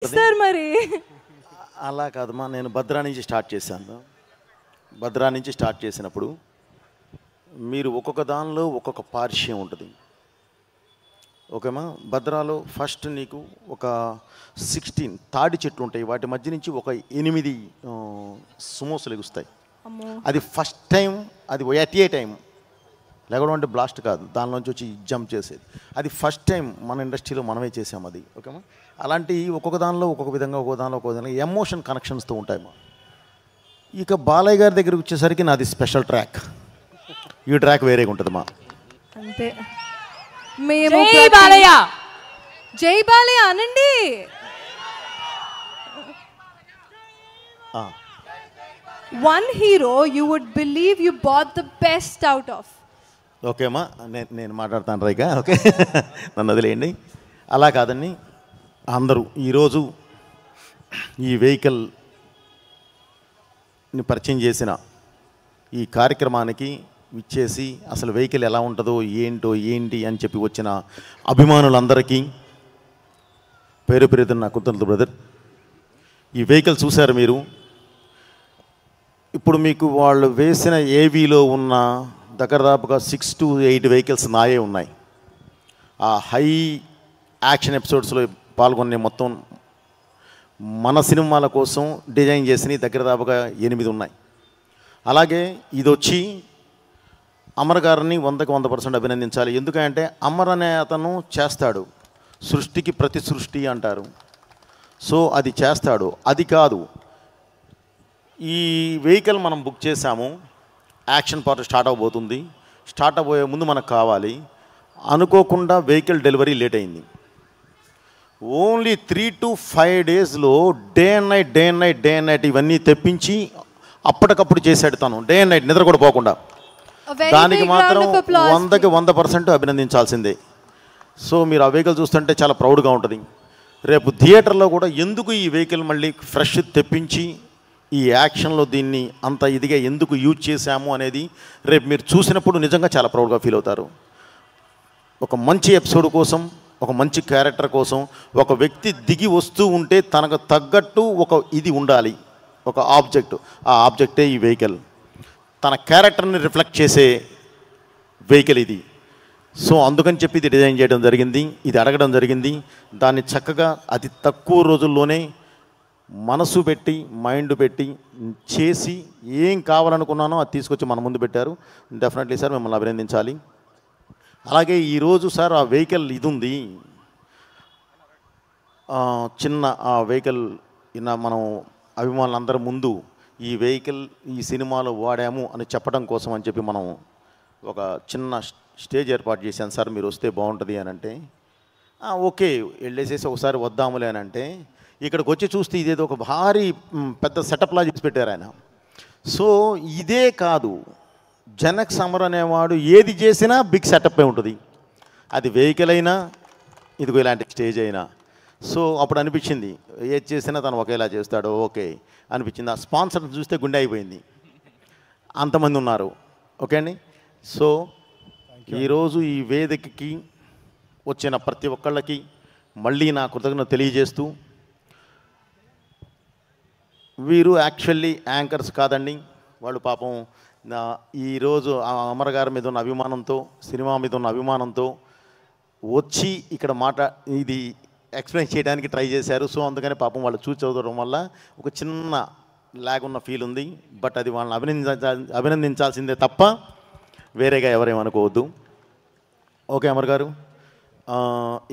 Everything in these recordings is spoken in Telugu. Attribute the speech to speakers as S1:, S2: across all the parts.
S1: సార్ మరి
S2: అలా కాదమ్మా, నేను భద్రా నుంచి స్టార్ట్ చేశాను. భద్రా నుంచి స్టార్ట్ చేసినప్పుడు మీరు ఒక్కొక్క దానిలో ఒక్కొక్క పార్శ్యం ఉంటుంది. ఓకేమా? భద్రాలో ఫస్ట్ నీకు ఒక 16 తాడి చెట్లు ఉంటాయి, వాటి మధ్య నుంచి ఒక 8 సుమోసులు ఎగుస్తాయి. అది ఫస్ట్ టైం, అది ఎట్ ఏ టైం లేకపోవడం అంటే బ్లాస్ట్ కాదు, దానిలోంచి వచ్చి జంప్ చేసేది. అది ఫస్ట్ టైం మన ఇండస్ట్రీలో మనమే చేసాం అది. ఓకేమా? అలాంటి ఒక్కొక్క దానిలో ఒక్కొక్క విధంగా, ఒక్కొక్క దానిలో ఒక్కొక్క విధంగా ఎమోషన్ కనెక్షన్స్తో ఉంటాయి మా. ఇక బాలయ్య గారి దగ్గరికి వచ్చేసరికి నాది స్పెషల్ ట్రాక్, ఈ ట్రాక్ వేరేగా ఉంటుంది మా.
S1: అంతే. మేము
S3: జై బాలయ్య,
S1: జై బాలయ్య అనండి. One hero you would believe you bought the best out of.
S2: ఓకేమ్మా, నేను మాట్లాడతాను రైగా. ఓకే, నన్ను వదిలేయండి. అలా కాదండి, అందరూ ఈరోజు ఈ వెహికల్ని పరిచయం చేసిన ఈ కార్యక్రమానికి ఇచ్చేసి అసలు వెహికల్ ఎలా ఉంటుందో ఏంటి అని చెప్పి వచ్చిన అభిమానులందరికీ పేరు పేరుతున్న నా కృతజ్ఞతలు బ్రదర్. ఈ వెహికల్ చూశారు మీరు. ఇప్పుడు మీకు వాళ్ళు వేసిన ఏవీలో ఉన్న దాదాపుగా 6 to 8 వెహికల్స్ నాయే ఉన్నాయి. ఆ హై యాక్షన్ ఎపిసోడ్స్లో పాల్గొనే మొత్తం మన సినిమాల కోసం డిజైన్ చేసినవి దాదాపుగా 8 ఉన్నాయి. అలాగే ఇది వచ్చి అమర్ గారిని 100% అభినందించాలి. ఎందుకంటే అమర్ అనే అతను చేస్తాడు, సృష్టికి ప్రతి సృష్టి అంటారు. సో అది చేస్తాడు. అది కాదు, ఈ వెహికల్ మనం బుక్ చేసాము, యాక్షన్ పార్ట్ స్టార్ట్ అవబోతుంది. స్టార్ట్ అవ్వబోయే ముందు మనకు కావాలి, అనుకోకుండా వెహికల్ డెలివరీ లేట్ అయింది. ఓన్లీ 3 to 5 డేస్లో డే అండ్ నైట్ ఇవన్నీ తెప్పించి అప్పటికప్పుడు చేశాడు తను, డే అండ్ నైట్ నిద్ర కూడా పోకుండా. దానికి మాత్రం 100కి 100% అభినందించాల్సిందే. సో మీరు ఆ వెహికల్ చూస్తుంటే చాలా ప్రౌడ్గా ఉంటుంది. రేపు థియేటర్లో కూడా ఎందుకు ఈ వెహికల్ మళ్ళీ ఫ్రెష్ తెప్పించి ఈ యాక్షన్లో దీన్ని అంత ఇదిగా ఎందుకు యూజ్ చేశాము అనేది రేపు మీరు చూసినప్పుడు నిజంగా చాలా ప్రౌడ్గా ఫీల్ అవుతారు. ఒక మంచి ఎపిసోడ్ కోసం, ఒక మంచి క్యారెక్టర్ కోసం ఒక వ్యక్తి దిగి వస్తూ ఉంటే తనకు తగ్గట్టు ఒక ఇది ఉండాలి, ఒక ఆబ్జెక్ట్. ఆ ఆబ్జెక్టే ఈ వెహికల్, తన క్యారెక్టర్ని రిఫ్లెక్ట్ చేసే వెహికల్ ఇది. సో అందుకని చెప్పి ఇది డిజైన్ చేయడం జరిగింది, ఇది అడగడం జరిగింది. దాన్ని చక్కగా అతి తక్కువ రోజుల్లోనే మనసు పెట్టి, మైండ్ పెట్టి చేసి ఏం కావాలనుకున్నానో అది తీసుకొచ్చి మన ముందు పెట్టారు. డెఫినెట్లీ సార్ మిమ్మల్ని అభినందించాలి. అలాగే ఈరోజు సార్ ఆ వెహికల్ ఇది ఉంది, చిన్న ఆ వెహికల్ మనం అభిమానులందరి ముందు ఈ వెహికల్ ఈ సినిమాలో వాడాము అని చెప్పడం కోసం అని చెప్పి మనం ఒక చిన్న స్టేజ్ ఏర్పాటు చేశాను సార్, మీరు వస్తే బాగుంటుంది అని అంటే ఓకే వెళ్ళేసేసి ఒకసారి వద్దాములే అని అంటే, ఇక్కడికి వచ్చి చూస్తే ఇదేదో ఒక భారీ పెద్ద సెటప్లా చేసి పెట్టారు ఆయన. సో ఇదే కాదు, జనక్ సమర్ అనేవాడు ఏది చేసినా బిగ్ సెటప్పే ఉంటుంది, అది వెహికల్ అయినా ఇదిగో ఇలాంటి స్టేజ్ అయినా. సో అప్పుడు అనిపించింది ఏది చేసినా తను ఒకేలా చేస్తాడు, ఓకే అనిపించింది. ఆ స్పాన్సర్ని చూస్తే గుండె అయిపోయింది, అంతమంది ఉన్నారు. ఓకే అండి. సో ఈరోజు ఈ వేదికకి వచ్చిన ప్రతి ఒక్కళ్ళకి మళ్ళీ నా కృతజ్ఞత తెలియజేస్తూ, వీరు యాక్చువల్లీ యాంకర్స్ కాదండి, వాళ్ళు పాపం ఈరోజు అమర్ గారి మీద ఉన్న అభిమానంతో, సినిమా మీద ఉన్న అభిమానంతో వచ్చి ఇక్కడ ఇది ఎక్స్ప్లెయిన్ చేయడానికి ట్రై చేశారు. సో అందుకని పాపం వాళ్ళు చూసి చదవడం వల్ల ఒక చిన్న లాగ్ ఉన్న ఫీల్ ఉంది. బట్ అది వాళ్ళని అభినందించాల్సిందే తప్ప వేరేగా ఎవరేమనుకోవద్దు. ఓకే అమర్ గారు,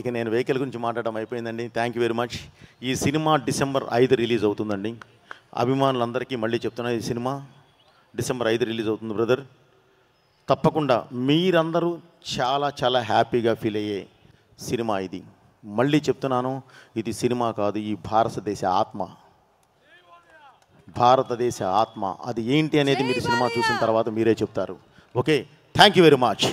S2: ఇక నేను వెహికల్ గురించి మాట్లాడడం అయిపోయిందండి. Thank you very much. ఈ సినిమా December 5 రిలీజ్ అవుతుందండి. అభిమానులందరికీ మళ్ళీ చెప్తున్నా, ఈ సినిమా December 5 రిలీజ్ అవుతుంది బ్రదర్. తప్పకుండా మీరందరూ చాలా చాలా హ్యాపీగా ఫీల్ అయ్యే సినిమా ఇది. మళ్ళీ చెప్తున్నాను, ఇది సినిమా కాదు, ఈ భారతదేశ ఆత్మ. అది ఏంటి అనేది మీరు సినిమా చూసిన తర్వాత మీరే చెప్తారు. Okay, thank you very much.